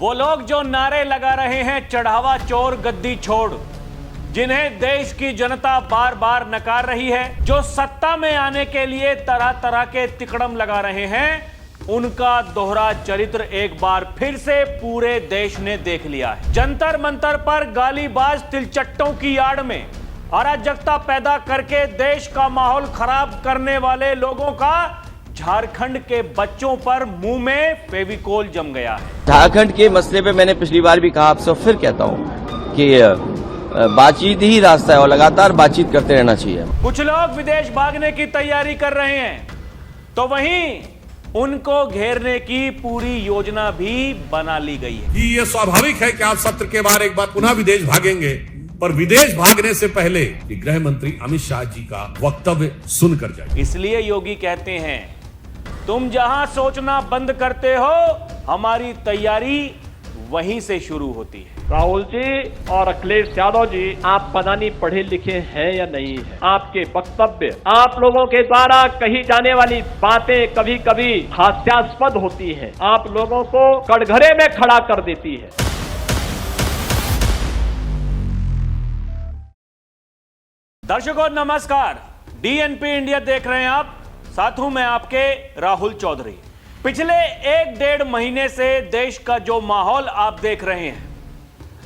वो लोग जो नारे लगा रहे हैं चढ़ावा चोर गद्दी छोड़, जिन्हें देश की जनता बार बार नकार रही है, जो सत्ता में आने के लिए तरह तरह के तिकड़म लगा रहे हैं, उनका दोहरा चरित्र एक बार फिर से पूरे देश ने देख लिया है। जंतर मंतर पर गालीबाज तिलचट्टों की आड़ में अराजकता पैदा करके देश का माहौल खराब करने वाले लोगों का झारखंड के बच्चों पर मुंह में फेविकोल जम गया है। झारखंड के मसले पे मैंने पिछली बार भी कहा, आपसे फिर कहता हूं कि बातचीत ही रास्ता है और लगातार बातचीत करते रहना चाहिए। कुछ लोग विदेश भागने की तैयारी कर रहे हैं, तो वहीं उनको घेरने की पूरी योजना भी बना ली गई है। ये स्वाभाविक है कि आप सत्र के बाद एक बार पुनः विदेश भागेंगे, पर विदेश भागने से पहले गृह मंत्री अमित शाह जी का वक्तव्य सुनकर जाइए। इसलिए योगी कहते हैं, तुम जहां सोचना बंद करते हो, हमारी तैयारी वहीं से शुरू होती है। राहुल जी और अखिलेश यादव जी, आप पता नहीं पढ़े लिखे हैं या नहीं है। आपके वक्तव्य, आप लोगों के द्वारा कही जाने वाली बातें कभी कभी हास्यास्पद होती हैं, आप लोगों को कटघरे में खड़ा कर देती है। दर्शकों नमस्कार, डीएनपी इंडिया देख रहे हैं आप, साथ हूं मैं आपके राहुल चौधरी। पिछले 1-1.5 महीने से देश का जो माहौल आप देख रहे हैं,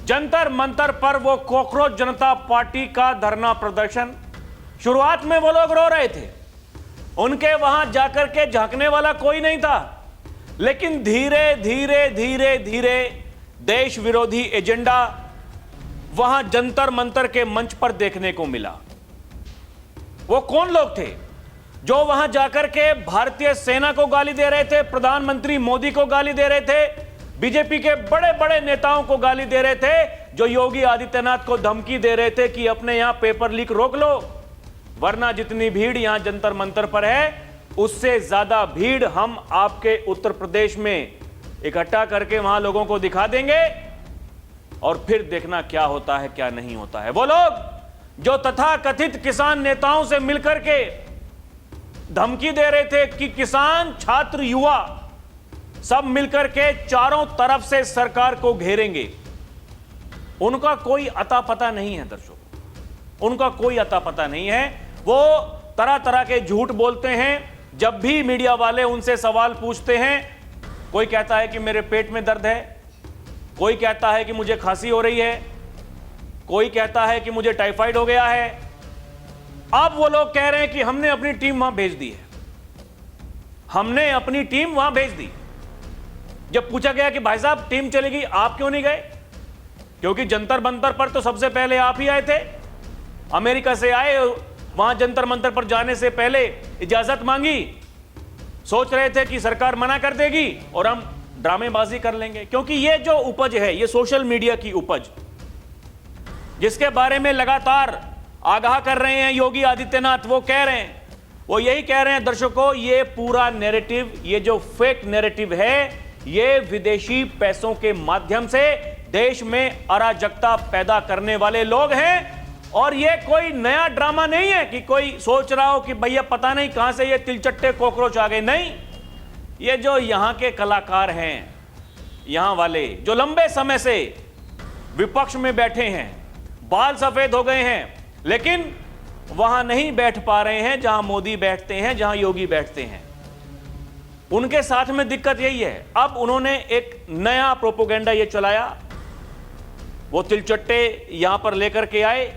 जंतर मंतर पर वो कॉकरोच जनता पार्टी का धरना प्रदर्शन, शुरुआत में वो लोग रो रहे थे, उनके वहां जाकर के झांकने वाला कोई नहीं था, लेकिन धीरे धीरे धीरे धीरे देश विरोधी एजेंडा वहां जंतर मंतर के मंच पर देखने को मिला। वो कौन लोग थे जो वहां जाकर के भारतीय सेना को गाली दे रहे थे, प्रधानमंत्री मोदी को गाली दे रहे थे, बीजेपी के बड़े बड़े नेताओं को गाली दे रहे थे, जो योगी आदित्यनाथ को धमकी दे रहे थे कि अपने यहां पेपर लीक रोक लो, वरना जितनी भीड़ यहां जंतर मंतर पर है, उससे ज्यादा भीड़ हम आपके उत्तर प्रदेश में इकट्ठा करके वहां लोगों को दिखा देंगे और फिर देखना क्या होता है क्या नहीं होता है। वो लोग जो तथाकथित किसान नेताओं से मिलकर के धमकी दे रहे थे कि किसान, छात्र, युवा सब मिलकर के चारों तरफ से सरकार को घेरेंगे, उनका कोई अता पता नहीं है। दर्शकों, उनका कोई अता पता नहीं है। वो तरह तरह के झूठ बोलते हैं। जब भी मीडिया वाले उनसे सवाल पूछते हैं, कोई कहता है कि मेरे पेट में दर्द है, कोई कहता है कि मुझे खांसी हो रही है, कोई कहता है कि मुझे टाइफाइड हो गया है। अब वो लोग कह रहे हैं कि हमने अपनी टीम वहां भेज दी है, हमने अपनी टीम वहां भेज दी। जब पूछा गया कि भाई साहब टीम चलेगी, आप क्यों नहीं गए? क्योंकि जंतर मंतर पर तो सबसे पहले आप ही आए थे, अमेरिका से आए, वहां जंतर मंतर पर जाने से पहले इजाजत मांगी, सोच रहे थे कि सरकार मना कर देगी और हम ड्रामेबाजी कर लेंगे। क्योंकि ये जो उपज है, ये सोशल मीडिया की उपज, जिसके बारे में लगातार आगाह कर रहे हैं योगी आदित्यनाथ, वो कह रहे हैं, वो यही कह रहे हैं दर्शकों, ये पूरा नैरेटिव, ये जो फेक नैरेटिव है, ये विदेशी पैसों के माध्यम से देश में अराजकता पैदा करने वाले लोग हैं। और ये कोई नया ड्रामा नहीं है कि कोई सोच रहा हो कि भैया पता नहीं कहां से ये तिलचट्टे कॉकरोच आ गए। नहीं, ये जो यहां के कलाकार हैं, यहां वाले जो लंबे समय से विपक्ष में बैठे हैं, बाल सफेद हो गए हैं, लेकिन वहां नहीं बैठ पा रहे हैं जहां मोदी बैठते हैं, जहां योगी बैठते हैं, उनके साथ में दिक्कत यही है। अब उन्होंने एक नया प्रोपोगेंडा ये चलाया, वो तिलचट्टे यहां पर लेकर के आए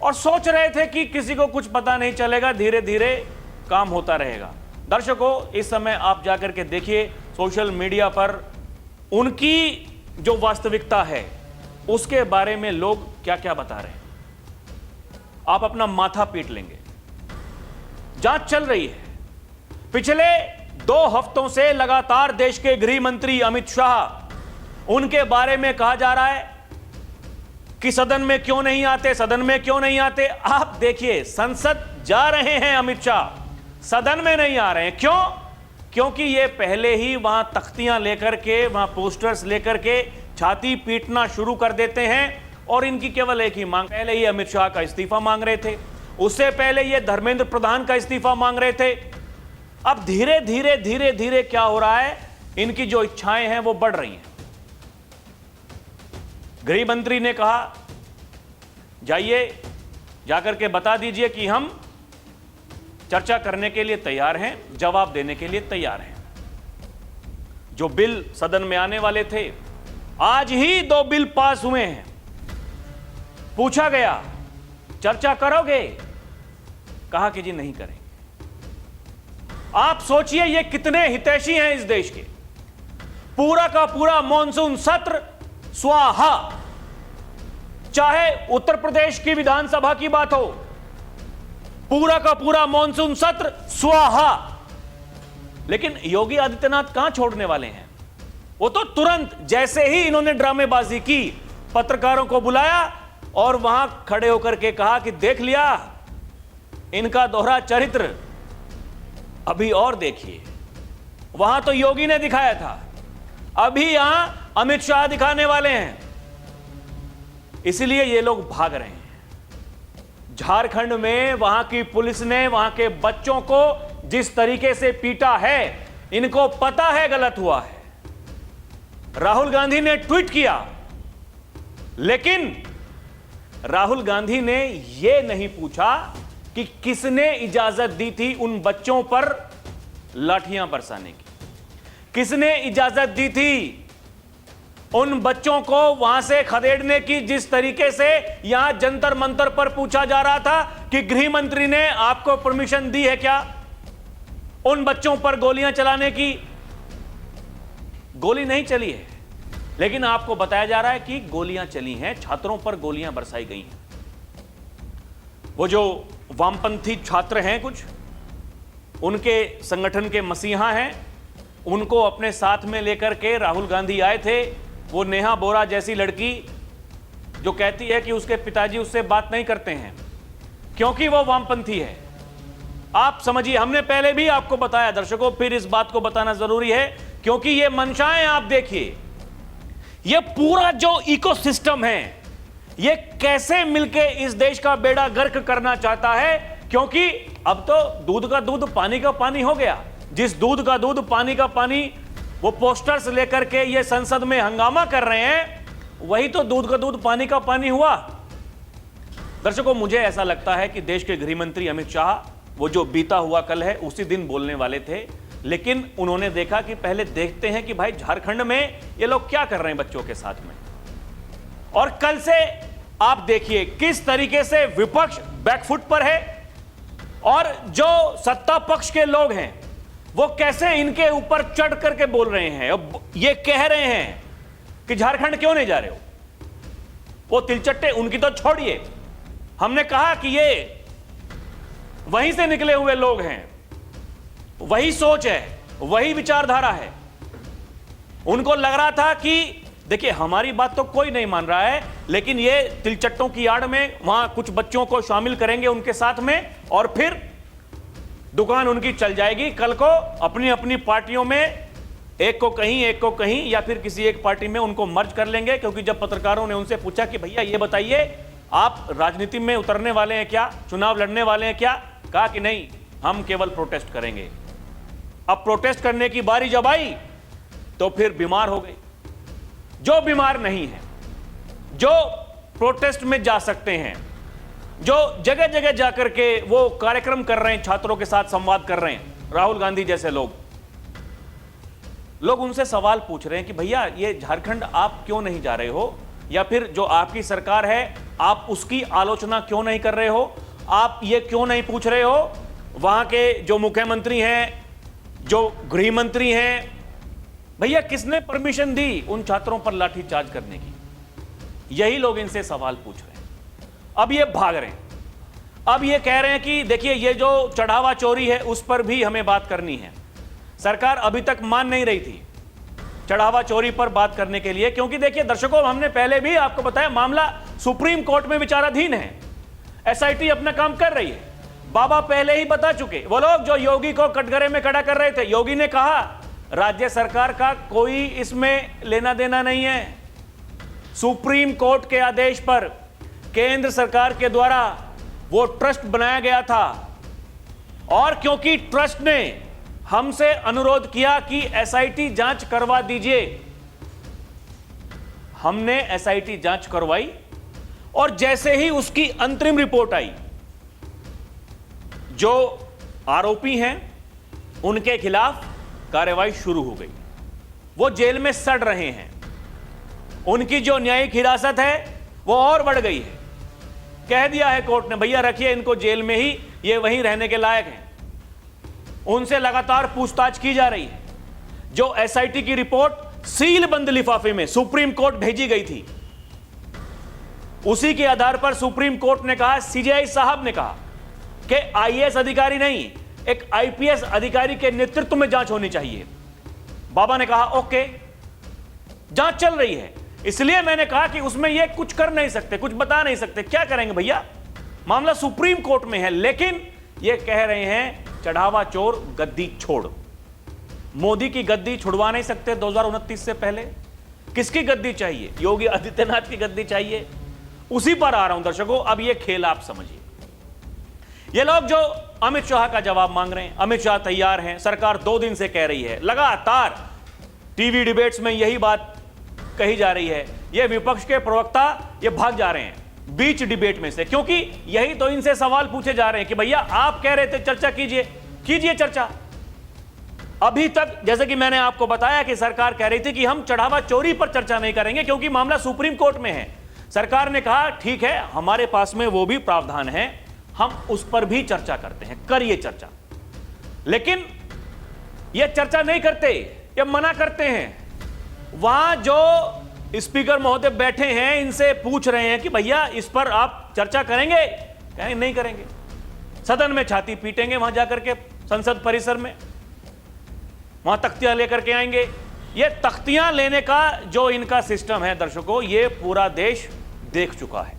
और सोच रहे थे कि किसी को कुछ पता नहीं चलेगा, धीरे धीरे काम होता रहेगा। दर्शकों, इस समय आप जाकर के देखिए सोशल मीडिया पर उनकी जो वास्तविकता है उसके बारे में लोग क्या क्या बता रहे हैं, आप अपना माथा पीट लेंगे। जांच चल रही है। पिछले 2 हफ्तों से लगातार देश के गृह मंत्री अमित शाह, उनके बारे में कहा जा रहा है कि सदन में क्यों नहीं आते, सदन में क्यों नहीं आते। आप देखिए, संसद जा रहे हैं अमित शाह, सदन में नहीं आ रहे हैं। क्यों? क्योंकि ये पहले ही वहां तख्तियां लेकर के, वहां पोस्टर्स लेकर के छाती पीटना शुरू कर देते हैं। और इनकी केवल एक ही मांग, पहले ही अमित शाह का इस्तीफा मांग रहे थे, उससे पहले ये धर्मेंद्र प्रधान का इस्तीफा मांग रहे थे। अब धीरे धीरे धीरे धीरे क्या हो रहा है, इनकी जो इच्छाएं हैं वो बढ़ रही हैं। गृह मंत्री ने कहा जाइए जाकर के बता दीजिए कि हम चर्चा करने के लिए तैयार हैं, जवाब देने के लिए तैयार हैं। जो बिल सदन में आने वाले थे, आज ही 2 बिल पास हुए हैं। पूछा गया चर्चा करोगे, कहा कि जी नहीं करेंगे। आप सोचिए ये कितने हितैषी हैं इस देश के। पूरा का पूरा मॉनसून सत्र स्वाहा। चाहे उत्तर प्रदेश की विधानसभा की बात हो, पूरा का पूरा मॉनसून सत्र स्वाहा। लेकिन योगी आदित्यनाथ कहां छोड़ने वाले हैं? वो तो तुरंत जैसे ही इन्होंने ड्रामेबाजी की, पत्रकारों को बुलाया और वहां खड़े होकर के कहा कि देख लिया इनका दोहरा चरित्र, अभी और देखिए। वहां तो योगी ने दिखाया था, अभी यहां अमित शाह दिखाने वाले हैं। इसलिए ये लोग भाग रहे हैं। झारखंड में वहां की पुलिस ने वहां के बच्चों को जिस तरीके से पीटा है, इनको पता है गलत हुआ है। राहुल गांधी ने ट्वीट किया, लेकिन राहुल गांधी ने यह नहीं पूछा कि किसने इजाजत दी थी उन बच्चों पर लाठियां बरसाने की, किसने इजाजत दी थी उन बच्चों को वहां से खदेड़ने की। जिस तरीके से यहां जंतर मंतर पर पूछा जा रहा था कि गृह मंत्री ने आपको परमिशन दी है क्या उन बच्चों पर गोलियां चलाने की। गोली नहीं चली है, लेकिन आपको बताया जा रहा है कि गोलियां चली हैं, छात्रों पर गोलियां बरसाई गई हैं। वो जो वामपंथी छात्र हैं, कुछ उनके संगठन के मसीहा हैं, उनको अपने साथ में लेकर के राहुल गांधी आए थे। वो नेहा बोरा जैसी लड़की जो कहती है कि उसके पिताजी उससे बात नहीं करते हैं क्योंकि वो वामपंथी है। आप समझिए, हमने पहले भी आपको बताया दर्शकों, फिर इस बात को बताना जरूरी है क्योंकि ये मंशाएं आप देखिए, ये पूरा जो इकोसिस्टम है ये कैसे मिलके इस देश का बेड़ा गर्क करना चाहता है। क्योंकि अब तो दूध का दूध पानी का पानी हो गया। जिस दूध का दूध पानी का पानी वो पोस्टर्स लेकर के ये संसद में हंगामा कर रहे हैं, वही तो दूध का दूध पानी का पानी हुआ। दर्शकों, मुझे ऐसा लगता है कि देश के गृह मंत्री अमित शाह वो जो बीता हुआ कल है उसी दिन बोलने वाले थे, लेकिन उन्होंने देखा कि पहले देखते हैं कि भाई झारखंड में ये लोग क्या कर रहे हैं बच्चों के साथ में। और कल से आप देखिए किस तरीके से विपक्ष बैकफुट पर है और जो सत्ता पक्ष के लोग हैं वो कैसे इनके ऊपर चढ़ करके बोल रहे हैं। ये कह रहे हैं कि झारखंड क्यों नहीं जा रहे हो। वो तिलचट्टे उनकी तो छोड़िए, हमने कहा कि ये वहीं से निकले हुए लोग हैं, वही सोच है, वही विचारधारा है। उनको लग रहा था कि देखिए हमारी बात तो कोई नहीं मान रहा है, लेकिन ये तिलचट्टों की आड़ में वहां कुछ बच्चों को शामिल करेंगे उनके साथ में और फिर दुकान उनकी चल जाएगी। कल को अपनी अपनी पार्टियों में एक को कहीं या फिर किसी एक पार्टी में उनको मर्ज कर लेंगे। क्योंकि जब पत्रकारों ने उनसे पूछा कि भैया ये बताइए आप राजनीति में उतरने वाले हैं क्या, चुनाव लड़ने वाले हैं क्या, कहा कि नहीं, हम केवल प्रोटेस्ट करेंगे। अब प्रोटेस्ट करने की बारी जब आई तो फिर बीमार हो गई। जो बीमार नहीं है, जो प्रोटेस्ट में जा सकते हैं, जो जगह जगह जाकर के वो कार्यक्रम कर रहे हैं, छात्रों के साथ संवाद कर रहे हैं, राहुल गांधी जैसे लोग उनसे सवाल पूछ रहे हैं कि भैया ये झारखंड आप क्यों नहीं जा रहे हो, या फिर जो आपकी सरकार है आप उसकी आलोचना क्यों नहीं कर रहे हो। आप ये क्यों नहीं पूछ रहे हो वहां के जो मुख्यमंत्री हैं, जो गृह मंत्री हैं, भैया किसने परमिशन दी उन छात्रों पर लाठीचार्ज करने की। यही लोग इनसे सवाल पूछ रहे हैं। अब ये भाग रहे हैं, अब ये कह रहे हैं कि देखिए ये जो चढ़ावा चोरी है उस पर भी हमें बात करनी है। सरकार अभी तक मान नहीं रही थी चढ़ावा चोरी पर बात करने के लिए, क्योंकि देखिए दर्शकों, हमने पहले भी आपको बताया मामला सुप्रीम कोर्ट में विचाराधीन है। एसआईटी अपना काम कर रही है। बाबा पहले ही बता चुके, वो लोग जो योगी को कटघरे में खड़ा कर रहे थे, योगी ने कहा राज्य सरकार का कोई इसमें लेना देना नहीं है। सुप्रीम कोर्ट के आदेश पर केंद्र सरकार के द्वारा वो ट्रस्ट बनाया गया था, और क्योंकि ट्रस्ट ने हमसे अनुरोध किया कि एसआईटी जांच करवा दीजिए, हमने एसआईटी जांच करवाई और जैसे ही उसकी अंतरिम रिपोर्ट आई, जो आरोपी हैं उनके खिलाफ कार्रवाई शुरू हो गई। वो जेल में सड़ रहे हैं, उनकी जो न्यायिक हिरासत है वो और बढ़ गई है। कह दिया है कोर्ट ने, भैया रखिए इनको जेल में ही, ये वहीं रहने के लायक हैं। उनसे लगातार पूछताछ की जा रही है। जो एसआईटी की रिपोर्ट सील बंद लिफाफे में सुप्रीम कोर्ट भेजी गई थी, उसी के आधार पर सुप्रीम कोर्ट ने कहा, सीजेआई साहब ने कहा कि आईएएस अधिकारी नहीं, एक आईपीएस अधिकारी के नेतृत्व में जांच होनी चाहिए। बाबा ने कहा ओके, जांच चल रही है। इसलिए मैंने कहा कि उसमें ये कुछ कर नहीं सकते, कुछ बता नहीं सकते। क्या करेंगे भैया, मामला सुप्रीम कोर्ट में है। लेकिन ये कह रहे हैं चढ़ावा चोर गद्दी छोड़। मोदी की गद्दी छुड़वा नहीं सकते 2029 से पहले? किसकी गद्दी चाहिए? योगी आदित्यनाथ की गद्दी चाहिए। उसी पर आ रहा हूं दर्शकों, अब ये खेल आप समझिए। ये लोग जो अमित शाह का जवाब मांग रहे हैं, अमित शाह तैयार हैं, सरकार 2 दिन से कह रही है, लगातार टीवी डिबेट्स में यही बात कही जा रही है। ये विपक्ष के प्रवक्ता ये भाग जा रहे हैं बीच डिबेट में से, क्योंकि यही तो इनसे सवाल पूछे जा रहे हैं कि भैया आप कह रहे थे चर्चा कीजिए चर्चा। अभी तक जैसे कि मैंने आपको बताया कि सरकार कह रही थी कि हम चढ़ावा चोरी पर चर्चा नहीं करेंगे क्योंकि मामला सुप्रीम कोर्ट में है। सरकार ने कहा ठीक है, हमारे पास में वो भी प्रावधान है, हम उस पर भी चर्चा करते हैं, करिए चर्चा। लेकिन ये चर्चा नहीं करते, ये मना करते हैं। वहां जो स्पीकर महोदय बैठे हैं, इनसे पूछ रहे हैं कि भैया इस पर आप चर्चा करेंगे? कहेंगे नहीं करेंगे। सदन में छाती पीटेंगे, वहां जाकर के संसद परिसर में, वहां तख्तियां लेकर के आएंगे। ये तख्तियां लेने का जो इनका सिस्टम है दर्शकों, ये पूरा देश देख चुका है।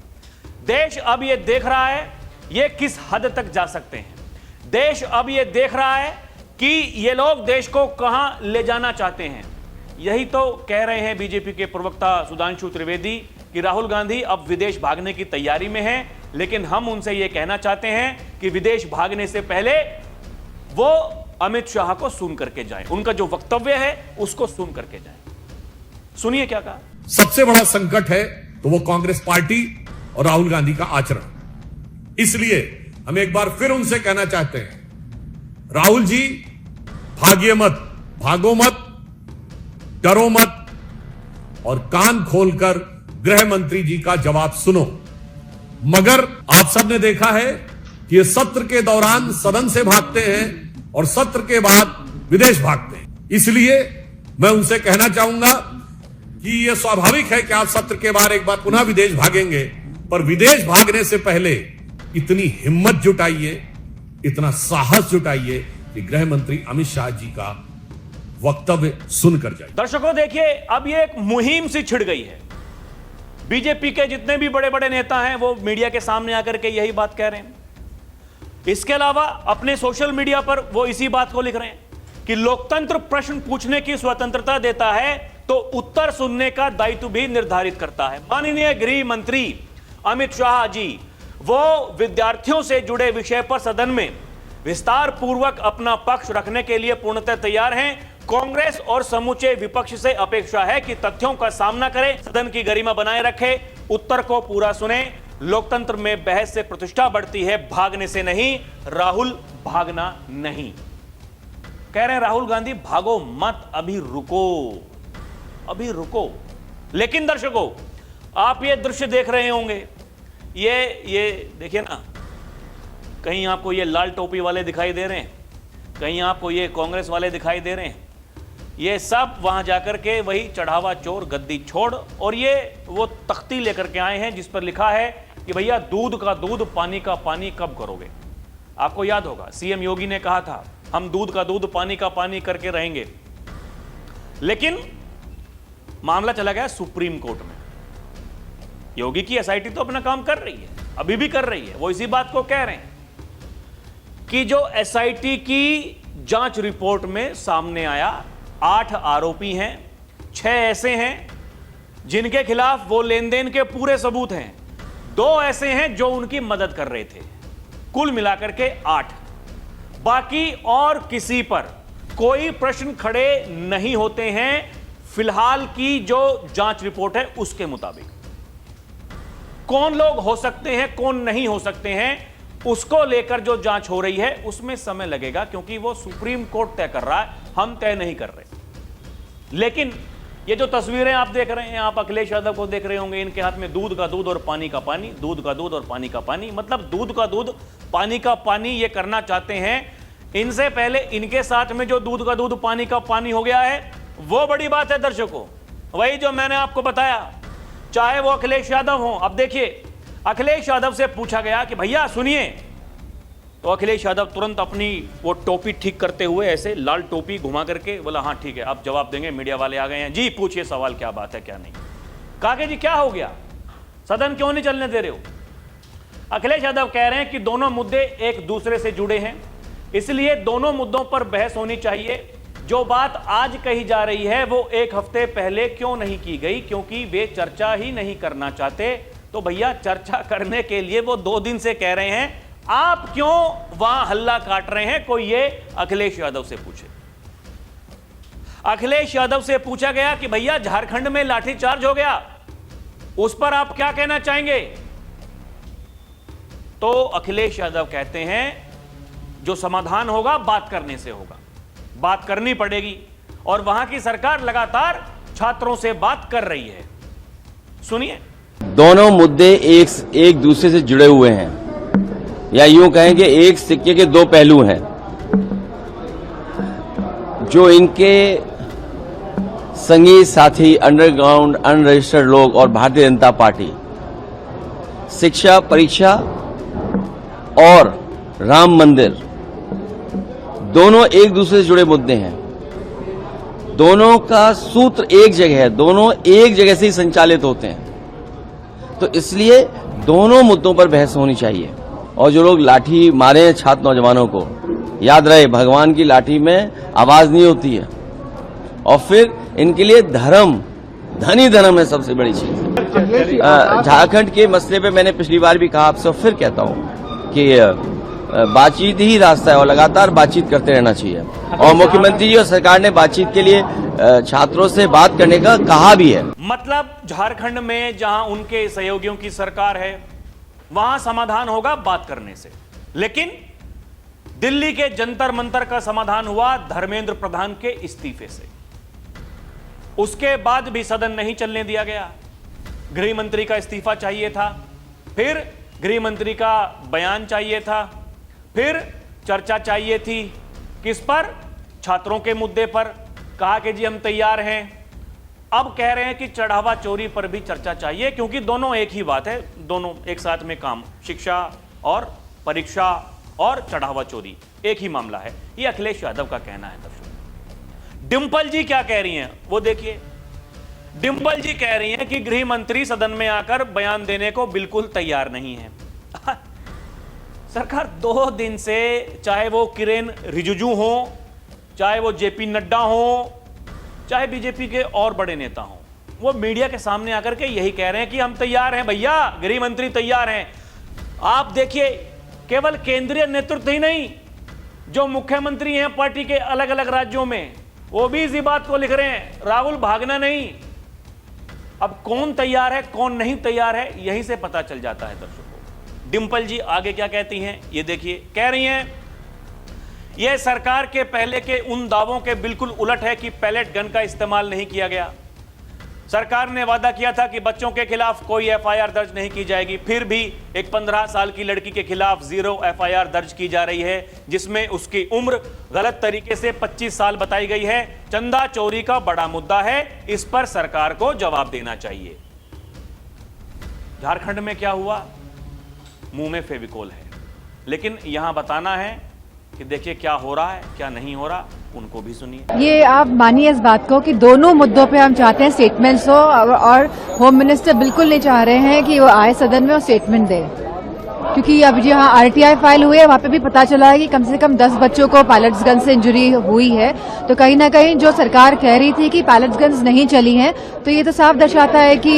देश अब ये देख रहा है ये किस हद तक जा सकते हैं। देश अब ये देख रहा है कि ये लोग देश को कहां ले जाना चाहते हैं। यही तो कह रहे हैं बीजेपी के प्रवक्ता सुधांशु त्रिवेदी कि राहुल गांधी अब विदेश भागने की तैयारी में हैं, लेकिन हम उनसे यह कहना चाहते हैं कि विदेश भागने से पहले वो अमित शाह को सुन करके जाएं, उनका जो वक्तव्य है उसको सुन करके जाएं। सुनिए क्या कहा। सबसे बड़ा संकट है तो वो कांग्रेस पार्टी और राहुल गांधी का आचरण। इसलिए हम एक बार फिर उनसे कहना चाहते हैं, राहुल जी भागिए मत, भागो मत, डरो मत और कान खोलकर गृह मंत्री जी का जवाब सुनो। मगर आप सबने देखा है कि ये सत्र के दौरान सदन से भागते हैं और सत्र के बाद विदेश भागते हैं। इसलिए मैं उनसे कहना चाहूंगा कि यह स्वाभाविक है कि आप सत्र के बाद एक बार पुनः विदेश भागेंगे, पर विदेश भागने से पहले इतनी हिम्मत जुटाइए, इतना साहस जुटाइए कि गृह मंत्री अमित शाह जी का वक्तव्य सुनकर जाइए। दर्शकों देखिए, अब ये एक मुहिम सी छिड़ गई है। बीजेपी के जितने भी बड़े बड़े नेता हैं वो मीडिया के सामने आकर के यही बात कह रहे हैं। इसके अलावा अपने सोशल मीडिया पर वो इसी बात को लिख रहे हैं कि लोकतंत्र प्रश्न पूछने की स्वतंत्रता देता है तो उत्तर सुनने का दायित्व भी निर्धारित करता है। माननीय गृह मंत्री अमित शाह जी वो विद्यार्थियों से जुड़े विषय पर सदन में विस्तार पूर्वक अपना पक्ष रखने के लिए पूर्णतः तैयार हैं। कांग्रेस और समूचे विपक्ष से अपेक्षा है कि तथ्यों का सामना करें, सदन की गरिमा बनाए रखे, उत्तर को पूरा सुने। लोकतंत्र में बहस से प्रतिष्ठा बढ़ती है, भागने से नहीं। राहुल भागना नहीं। कह रहे हैं राहुल गांधी भागो मत, अभी रुको, अभी रुको। लेकिन दर्शकों आप ये दृश्य देख रहे होंगे, ये देखिए ना, कहीं आपको ये लाल टोपी वाले दिखाई दे रहे हैं, कहीं आपको ये कांग्रेस वाले दिखाई दे रहे हैं। ये सब वहां जाकर के वही चढ़ावा चोर गद्दी छोड़, और ये वो तख्ती लेकर के आए हैं जिस पर लिखा है कि भैया दूध का दूध पानी का पानी कब करोगे। आपको याद होगा सीएम योगी ने कहा था हम दूध का दूध पानी का पानी करके रहेंगे, लेकिन मामला चला गया सुप्रीम कोर्ट में। योगी की एसआईटी तो अपना काम कर रही है, अभी भी कर रही है। वो इसी बात को कह रहे हैं कि जो एसआईटी की जांच रिपोर्ट में सामने आया, 8 आरोपी हैं, 6 ऐसे हैं जिनके खिलाफ वो लेन देन के पूरे सबूत हैं, 2 ऐसे हैं जो उनकी मदद कर रहे थे, कुल मिलाकर के 8। बाकी और किसी पर कोई प्रश्न खड़े नहीं होते हैं। फिलहाल की जो जांच रिपोर्ट है उसके मुताबिक कौन लोग हो सकते हैं, कौन नहीं हो सकते हैं, उसको लेकर जो जांच हो रही है उसमें समय लगेगा, क्योंकि वो सुप्रीम कोर्ट तय कर रहा है, हम तय नहीं कर रहे। लेकिन ये जो तस्वीरें आप देख रहे हैं, आप अखिलेश यादव को देख रहे होंगे, इनके हाथ में दूध का दूध और पानी का पानी, दूध का दूध और पानी का पानी, मतलब दूध का दूध पानी का पानी ये करना चाहते हैं। इनसे पहले इनके साथ में जो दूध का दूध पानी का पानी हो गया है वो बड़ी बात है दर्शकों। वही जो मैंने आपको बताया, चाहे वो अखिलेश यादव हो। अब देखिए, अखिलेश यादव से पूछा गया कि भैया सुनिए, तो अखिलेश यादव तुरंत अपनी वो टोपी ठीक करते हुए ऐसे लाल टोपी घुमा करके बोला हाँ ठीक है, आप जवाब देंगे, मीडिया वाले आ गए हैं, जी पूछिए सवाल, क्या बात है क्या नहीं। कहा कि जी क्या हो गया, सदन क्यों नहीं चलने दे रहे हो। अखिलेश यादव कह रहे हैं कि दोनों मुद्दे एक दूसरे से जुड़े हैं, इसलिए दोनों मुद्दों पर बहस होनी चाहिए। जो बात आज कही जा रही है वो एक हफ्ते पहले क्यों नहीं की गई, क्योंकि वे चर्चा ही नहीं करना चाहते। तो भैया चर्चा करने के लिए वो 2 दिन से कह रहे हैं, आप क्यों वहां हल्ला काट रहे हैं, कोई ये अखिलेश यादव से पूछे। अखिलेश यादव से पूछा गया कि भैया झारखंड में लाठीचार्ज हो गया, उस पर आप क्या कहना चाहेंगे। तो अखिलेश यादव कहते हैं जो समाधान होगा बात करने से होगा, बात करनी पड़ेगी, और वहां की सरकार लगातार छात्रों से बात कर रही है। सुनिए, दोनों मुद्दे एक दूसरे से जुड़े हुए हैं, या यूं कहें कि एक सिक्के के 2 पहलू हैं। जो इनके संगी साथी अंडरग्राउंड अनरजिस्टर्ड लोग और भारतीय जनता पार्टी शिक्षा, परीक्षा और राम मंदिर दोनों एक दूसरे से जुड़े मुद्दे हैं। दोनों का सूत्र एक जगह है, दोनों एक जगह से ही संचालित होते हैं। तो इसलिए दोनों मुद्दों पर बहस होनी चाहिए। और जो लोग लाठी मारे हैं छात्र नौजवानों को, याद रहे भगवान की लाठी में आवाज नहीं होती है। और फिर इनके लिए धर्म, धनी धर्म है सबसे बड़ी चीज। झारखंड के मसले पे मैंने पिछली बार भी कहा, आपसे फिर कहता हूं कि बातचीत ही रास्ता है और लगातार बातचीत करते रहना चाहिए। और मुख्यमंत्री जी और सरकार ने बातचीत के लिए छात्रों से बात करने का कहा भी है। मतलब झारखंड में जहां उनके सहयोगियों की सरकार है वहां समाधान होगा बात करने से, लेकिन दिल्ली के जंतर मंतर का समाधान हुआ धर्मेंद्र प्रधान के इस्तीफे से। उसके बाद भी सदन नहीं चलने दिया गया। गृह मंत्री का इस्तीफा चाहिए था, फिर गृह मंत्री का बयान चाहिए था, फिर चर्चा चाहिए थी किस पर, छात्रों के मुद्दे पर। कहा कि जी हम तैयार हैं। अब कह रहे हैं कि चढ़ावा चोरी पर भी चर्चा चाहिए, क्योंकि दोनों एक ही बात है, दोनों एक साथ में काम, शिक्षा और परीक्षा और चढ़ावा चोरी एक ही मामला है। ये अखिलेश यादव का कहना है दर्शकों। डिंपल जी क्या कह रही हैं वो देखिए। डिंपल जी कह रही हैं कि गृह मंत्री सदन में आकर बयान देने को बिल्कुल तैयार नहीं है। सरकार 2 दिन से, चाहे वो किरेन रिजिजू हो, चाहे वो जेपी नड्डा हो, चाहे बीजेपी के और बड़े नेता हों, वो मीडिया के सामने आकर के यही कह रहे हैं कि हम तैयार हैं भैया, गृह मंत्री तैयार हैं। आप देखिए, केवल केंद्रीय नेतृत्व ही नहीं, जो मुख्यमंत्री हैं पार्टी के अलग अलग राज्यों में, वो भी इसी बात को लिख रहे हैं, राहुल भागना नहीं। अब कौन तैयार है कौन नहीं तैयार है यहीं से पता चल जाता है दर्शकों। डिंपल जी आगे क्या कहती हैं ये देखिए। कह रही हैं यह सरकार के पहले के उन दावों के बिल्कुल उलट है कि पैलेट गन का इस्तेमाल नहीं किया गया। सरकार ने वादा किया था कि बच्चों के खिलाफ कोई एफआईआर दर्ज नहीं की जाएगी, फिर भी एक 15 साल की लड़की के खिलाफ 0 एफआईआर दर्ज की जा रही है, जिसमें उसकी उम्र गलत तरीके से 25 साल बताई गई है। चंदा चोरी का बड़ा मुद्दा है, इस पर सरकार को जवाब देना चाहिए। झारखंड में क्या हुआ, मुंह में फेविकोल है, लेकिन यहां बताना है कि देखिए क्या हो रहा है क्या नहीं हो रहा, उनको भी सुनिए। ये आप मानिए इस बात को कि दोनों मुद्दों पे हम चाहते हैं स्टेटमेंट्स हो, और होम मिनिस्टर बिल्कुल नहीं चाह रहे हैं कि वो आए सदन में और स्टेटमेंट दे, क्योंकि अब जहां आरटीआई फाइल हुई है वहां पे भी पता चला है कि कम से कम 10 बच्चों को पैलेट्स गन से इंजरी हुई है। तो कहीं ना कहीं जो सरकार कह रही थी कि पैलेट्स गन्स नहीं चली हैं, तो ये तो साफ दर्शाता है कि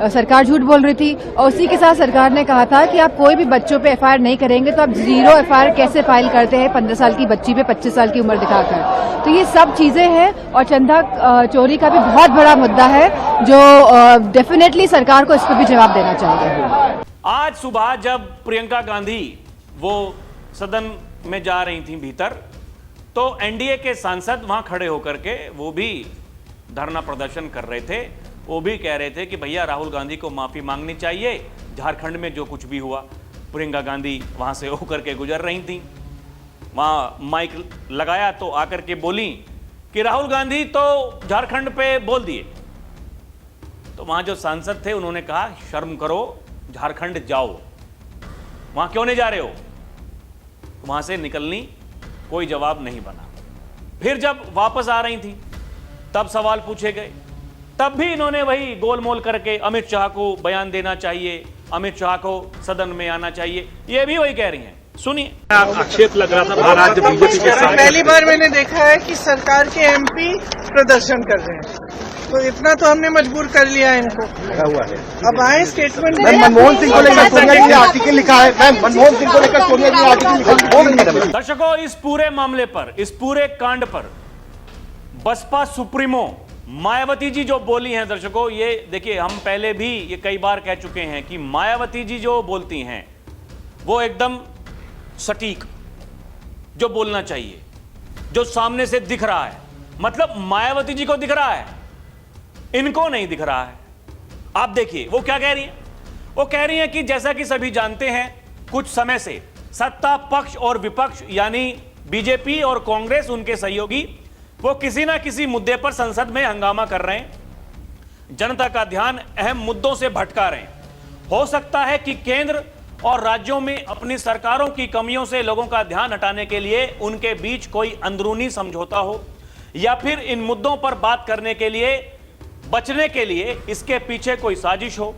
सरकार झूठ बोल रही थी। और उसी के साथ सरकार ने कहा था कि आप कोई भी बच्चों पे एफआईआर नहीं करेंगे तो आप 0 एफआईआर कैसे फाइल करते हैं 15 साल की बच्ची पे 25 साल की उम्र दिखाकर। तो ये सब चीजें हैं और चंदा चोरी का भी बहुत बड़ा मुद्दा है जो डेफिनेटली सरकार को इस पर भी जवाब देना चाहिए। आज सुबह जब प्रियंका गांधी वो सदन में जा रही थी भीतर, तो एनडीए के सांसद वहां खड़े होकर के वो भी धरना प्रदर्शन कर रहे थे। वो भी कह रहे थे कि भैया राहुल गांधी को माफी मांगनी चाहिए, झारखंड में जो कुछ भी हुआ। प्रियंका गांधी वहां से होकर के गुजर रही थी, वहां माइक लगाया तो आकर के बोली कि राहुल गांधी तो झारखंड पे बोल दिए। तो वहां जो सांसद थे उन्होंने कहा शर्म करो, झारखंड जाओ, वहां क्यों नहीं जा रहे हो। वहां से निकलनी कोई जवाब नहीं बना। फिर जब वापस आ रही थी तब सवाल पूछे गए, तब भी इन्होंने वही गोलमोल करके अमित शाह को बयान देना चाहिए, अमित शाह को सदन में आना चाहिए, ये भी वही कह रही हैं। सुनिए। आक्षेप लग रहा था महाराज बीजेपी के साथ। पहली बार मैंने देखा है कि सरकार के एमपी प्रदर्शन कर रहे हैं, तो इतना तो हमने मजबूर कर लिया है इनको। हुआ है अब आए स्टेटमेंट। मनमोहन सिंह को लेकर सोनिया जी ने आर्टिकल लिखा है। मैम मनमोहन सिंह को लेकर सोनिया जी ने आर्टिकल लिखा है। दर्शकों, इस पूरे मामले पर, इस पूरे कांड पर बसपा सुप्रीमो मायावती जी जो बोली हैं, दर्शकों ये देखिए, हम पहले भी ये कई बार कह चुके हैं कि मायावती जी जो बोलती हैं वो एकदम सटीक, जो बोलना चाहिए, जो सामने से दिख रहा है, मतलब मायावती जी को दिख रहा है, इनको नहीं दिख रहा है। आप देखिए वो क्या कह रही है। वो कह रही है कि जैसा कि सभी जानते हैं, कुछ समय से सत्ता पक्ष और विपक्ष यानी बीजेपी और कांग्रेस, उनके सहयोगी, वो किसी ना किसी मुद्दे पर संसद में हंगामा कर रहे हैं, जनता का ध्यान अहम मुद्दों से भटका रहे हैं। हो सकता है कि केंद्र और राज्यों में अपनी सरकारों की कमियों से लोगों का ध्यान हटाने के लिए उनके बीच कोई अंदरूनी समझौता हो, या फिर इन मुद्दों पर बात करने के लिए, बचने के लिए इसके पीछे कोई साजिश हो।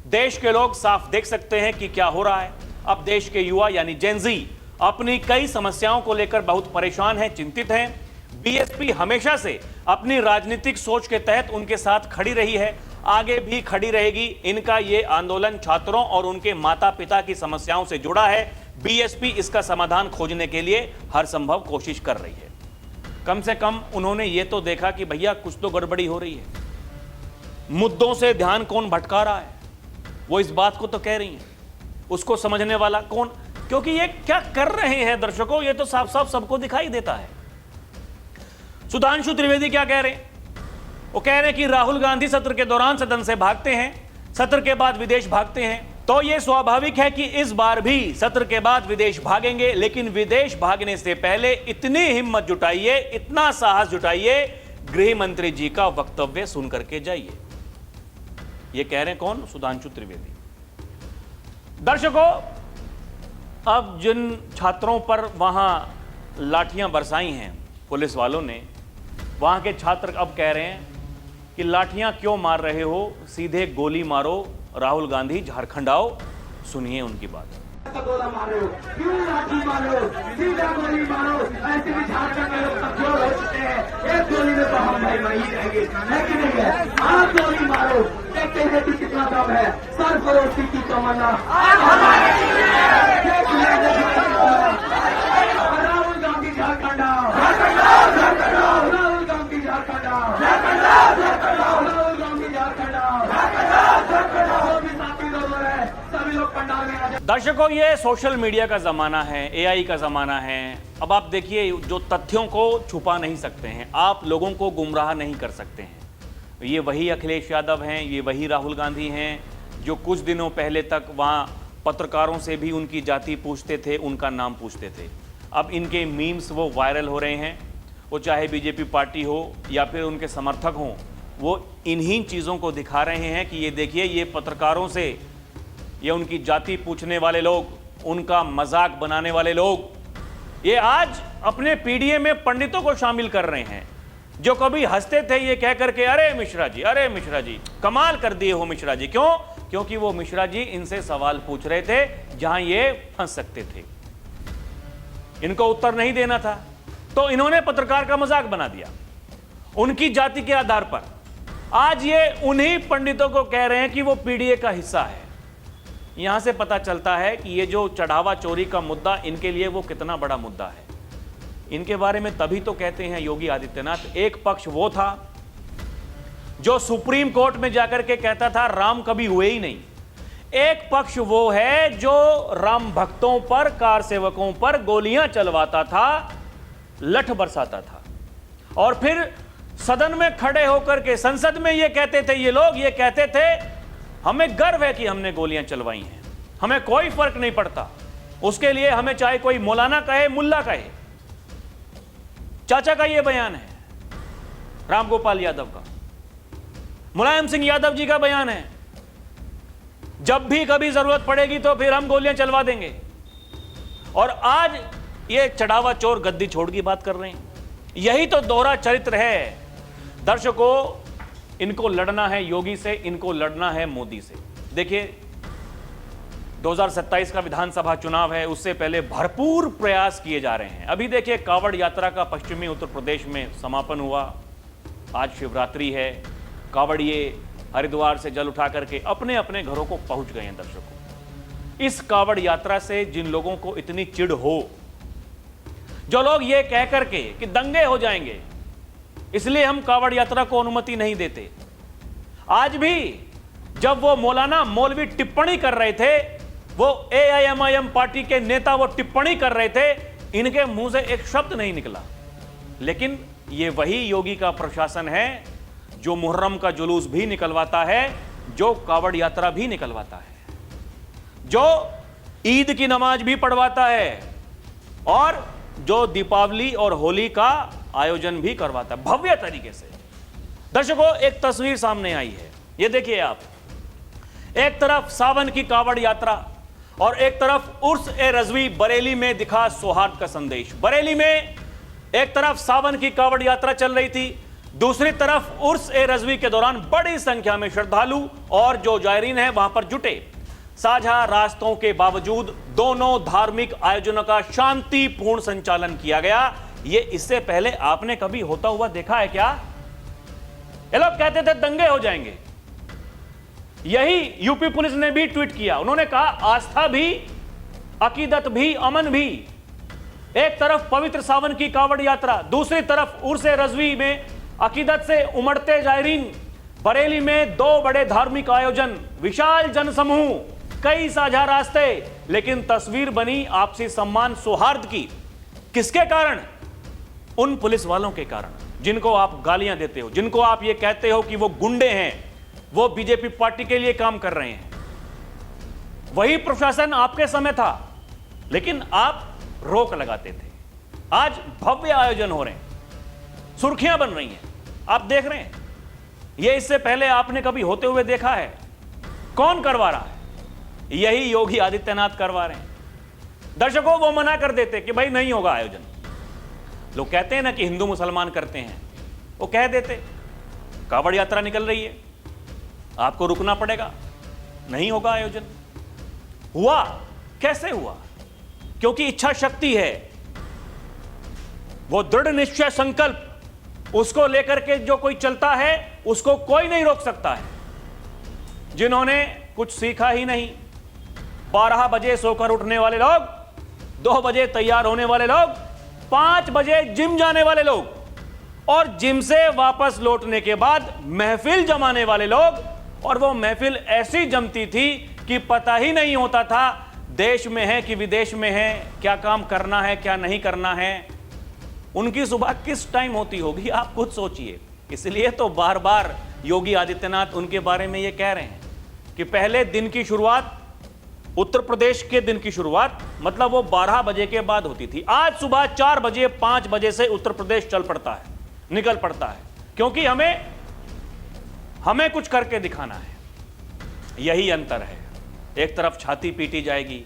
देश के लोग साफ देख सकते हैं कि क्या हो रहा है। अब देश के युवा यानी जेनजी अपनी कई समस्याओं को लेकर बहुत परेशान हैं, चिंतित हैं। बीएसपी हमेशा से अपनी राजनीतिक सोच के तहत उनके साथ खड़ी रही है, आगे भी खड़ी रहेगी। इनका ये आंदोलन छात्रों और उनके माता पिता की समस्याओं से जुड़ा है। बीएसपी इसका समाधान खोजने के लिए हर संभव कोशिश कर रही है। कम से कम उन्होंने ये तो देखा कि भैया कुछ तो गड़बड़ी हो रही है, मुद्दों से ध्यान कौन भटका रहा है, वो इस बात को तो कह रही है। उसको समझने वाला कौन, क्योंकि ये क्या कर रहे हैं दर्शकों, ये तो साफ साफ सबको दिखाई देता है। सुधांशु त्रिवेदी क्या कह रहे हैं? वो कह रहे हैं कि राहुल गांधी सत्र के दौरान सदन से भागते हैं, सत्र के बाद विदेश भागते हैं, तो यह स्वाभाविक है कि इस बार भी सत्र के बाद विदेश भागेंगे। लेकिन विदेश भागने से पहले इतनी हिम्मत जुटाइए, इतना साहस जुटाइए, गृह मंत्री जी का वक्तव्य सुन करके जाइए। ये कह रहे हैं कौन? सुधांशु त्रिवेदी। दर्शकों, अब जिन छात्रों पर वहां लाठियां बरसाई हैं पुलिस वालों ने, वहां के छात्र अब कह रहे हैं कि लाठियां क्यों मार रहे हो, सीधे गोली मारो, राहुल गांधी झारखंड आओ। सुनिए उनकी बात। क्यों लाठी मारो, सीधा गोली मारो, ऐसे भी झारखंड में लोग कमजोर हो चुके हैं, एक गोली में तो हम भाई वही रहेंगे, है कि नहीं है? आप गोली मारो, देखते हैं कि कितना दम है। सर पड़ोसी की तमन्ना, राहुल गांधी झारखंड आओ, राहुल गांधी झारखंड आओ, राहुल गांधी झारखंड आओ, जो भी साथी लोग हैं सभी लोग पंडाल में आ जाए। दर्शकों, ये सोशल मीडिया का जमाना है, एआई का जमाना है। अब आप देखिए, जो तथ्यों को छुपा नहीं सकते हैं, आप लोगों को गुमराह नहीं कर सकते हैं। ये वही अखिलेश यादव हैं, ये वही राहुल गांधी हैं, जो कुछ दिनों पहले तक वहाँ पत्रकारों से भी उनकी जाति पूछते थे, उनका नाम पूछते थे। अब इनके मीम्स वो वायरल हो रहे हैं, वो चाहे बीजेपी पार्टी हो या फिर उनके समर्थक हों, वो इन्हीं चीज़ों को दिखा रहे हैं कि ये देखिए, ये पत्रकारों से, ये उनकी जाति पूछने वाले लोग, उनका मजाक बनाने वाले लोग, ये आज अपने पीडीए में पंडितों को शामिल कर रहे हैं, जो कभी हंसते थे ये कह करके, अरे मिश्रा जी, अरे मिश्रा जी, कमाल कर दिए हो मिश्रा जी। क्यों? क्योंकि वो मिश्रा जी इनसे सवाल पूछ रहे थे जहां ये फंस सकते थे, इनको उत्तर नहीं देना था, तो इन्होंने पत्रकार का मजाक बना दिया उनकी जाति के आधार पर। आज ये उन्हीं पंडितों को कह रहे हैं कि वो पीडीए का हिस्सा है। यहां से पता चलता है कि ये जो चढ़ावा चोरी का मुद्दा इनके लिए वो कितना बड़ा मुद्दा है। इनके बारे में तभी तो कहते हैं योगी आदित्यनाथ, एक पक्ष वो था जो सुप्रीम कोर्ट में जाकर के कहता था राम कभी हुए ही नहीं, एक पक्ष वो है जो राम भक्तों पर, कार सेवकों पर गोलियां चलवाता था, लठ बरसाता था, और फिर सदन में खड़े होकर के संसद में ये कहते थे, ये लोग ये कहते थे हमें गर्व है कि हमने गोलियां चलवाई हैं, हमें कोई फर्क नहीं पड़ता, उसके लिए हमें चाहे कोई मौलाना कहे, मुल्ला कहे। चाचा का यह बयान है, रामगोपाल यादव का। मुलायम सिंह यादव जी का बयान है, जब भी कभी जरूरत पड़ेगी तो फिर हम गोलियां चलवा देंगे। और आज ये चढ़ावा चोर गद्दी छोड़ की बात कर रहे हैं। यही तो दोहरा चरित्र है। दर्शकों, इनको लड़ना है योगी से, इनको लड़ना है मोदी से। देखिए 2027 का विधानसभा चुनाव है, उससे पहले भरपूर प्रयास किए जा रहे हैं। अभी देखिए कावड़ यात्रा का पश्चिमी उत्तर प्रदेश में समापन हुआ, आज शिवरात्रि है, कावड़िए हरिद्वार से जल उठा करके अपने अपने घरों को पहुंच गए हैं। दर्शकों, इस कावड़ यात्रा से जिन लोगों को इतनी चिढ़ हो, जो लोग ये कह करके कि दंगे हो जाएंगे इसलिए हम कावड़ यात्रा को अनुमति नहीं देते, आज भी जब वो मौलाना मौलवी टिप्पणी कर रहे थे, वो AIMIM पार्टी के नेता वो टिप्पणी कर रहे थे, इनके मुंह से एक शब्द नहीं निकला। लेकिन ये वही योगी का प्रशासन है जो मुहर्रम का जुलूस भी निकलवाता है, जो कावड़ यात्रा भी निकलवाता है, जो ईद की नमाज भी पढ़वाता है, और जो दीपावली और होली का आयोजन भी करवाता है भव्य तरीके से। दर्शकों, एक तस्वीर सामने आई है, ये देखिए आप। एक तरफ सावन की कावड़ यात्रा और एक तरफ उर्स ए रजवी बरेली में दिखा सौहार्द का संदेश। बरेली में एक तरफ सावन की कावड़ यात्रा चल रही थी, दूसरी तरफ उर्स ए रजवी के दौरान बड़ी संख्या में श्रद्धालु और जो जायरीन है वहां पर जुटे। साझा रास्तों के बावजूद दोनों धार्मिक आयोजनों का शांतिपूर्ण संचालन किया गया। ये इससे पहले आपने कभी होता हुआ देखा है क्या? ये लोग कहते थे दंगे हो जाएंगे। यही यूपी पुलिस ने भी ट्वीट किया, उन्होंने कहा आस्था भी, अकीदत भी, अमन भी। एक तरफ पवित्र सावन की कावड़ यात्रा, दूसरी तरफ उर्स ए रजवी में अकीदत से उमड़ते जायरीन। बरेली में दो बड़े धार्मिक आयोजन, विशाल जनसमूह, कई साझा रास्ते, लेकिन तस्वीर बनी आपसी सम्मान सौहार्द की। किसके कारण? उन पुलिस वालों के कारण जिनको आप गालियां देते हो, जिनको आप ये कहते हो कि वो गुंडे हैं, वो बीजेपी पार्टी के लिए काम कर रहे हैं। वही प्रशासन आपके समय था, लेकिन आप रोक लगाते थे। आज भव्य आयोजन हो रहे हैं, सुर्खियां बन रही हैं, आप देख रहे हैं। ये इससे पहले आपने कभी होते हुए देखा है? कौन करवा रहा है? यही योगी आदित्यनाथ करवा रहे हैं। दर्शकों, वो मना कर देते कि भाई नहीं होगा आयोजन। लोग कहते हैं ना कि हिंदू मुसलमान करते हैं, वो कह देते कावड़ यात्रा निकल रही है, आपको रुकना पड़ेगा, नहीं होगा आयोजन। हुआ कैसे हुआ? क्योंकि इच्छा शक्ति है, वो दृढ़ निश्चय संकल्प, उसको लेकर के जो कोई चलता है उसको कोई नहीं रोक सकता है। जिन्होंने कुछ सीखा ही नहीं, 12 बजे सोकर उठने वाले लोग, 2 बजे तैयार होने वाले लोग, 5 बजे जिम जाने वाले लोग, और जिम से वापस लौटने के बाद महफिल जमाने वाले लोग। और वो महफिल ऐसी जमती थी कि पता ही नहीं होता था देश में है कि विदेश में है, क्या काम करना है, क्या नहीं करना है। उनकी सुबह किस टाइम होती होगी, आप खुद सोचिए। इसलिए तो बार बार योगी आदित्यनाथ उनके बारे में ये कह रहे हैं कि पहले दिन की शुरुआत, उत्तर प्रदेश के दिन की शुरुआत मतलब वो 12 बजे के बाद होती थी। आज सुबह 4 बजे 5 बजे से उत्तर प्रदेश चल पड़ता है, निकल पड़ता है, क्योंकि हमें कुछ करके दिखाना है। यही अंतर है। एक तरफ छाती पीटी जाएगी,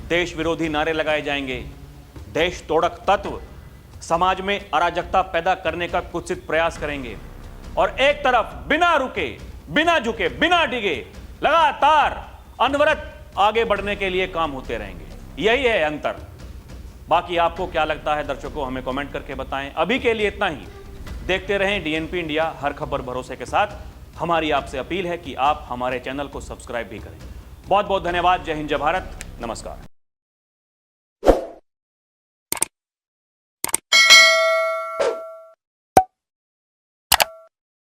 देश विरोधी नारे लगाए जाएंगे, देश तोड़क तत्व समाज में अराजकता पैदा करने का कुत्सित प्रयास करेंगे, और एक तरफ बिना रुके, बिना झुके, बिना डिगे लगातार अनवरत आगे बढ़ने के लिए काम होते रहेंगे। यही है अंतर। बाकी आपको क्या लगता है दर्शकों, हमें कमेंट करके बताएं। अभी के लिए इतना ही। देखते रहें DNP इंडिया, हर खबर भरोसे के साथ। हमारी आपसे अपील है कि आप हमारे चैनल को सब्सक्राइब भी करें। बहुत बहुत धन्यवाद। जय हिंद, जय भारत, नमस्कार।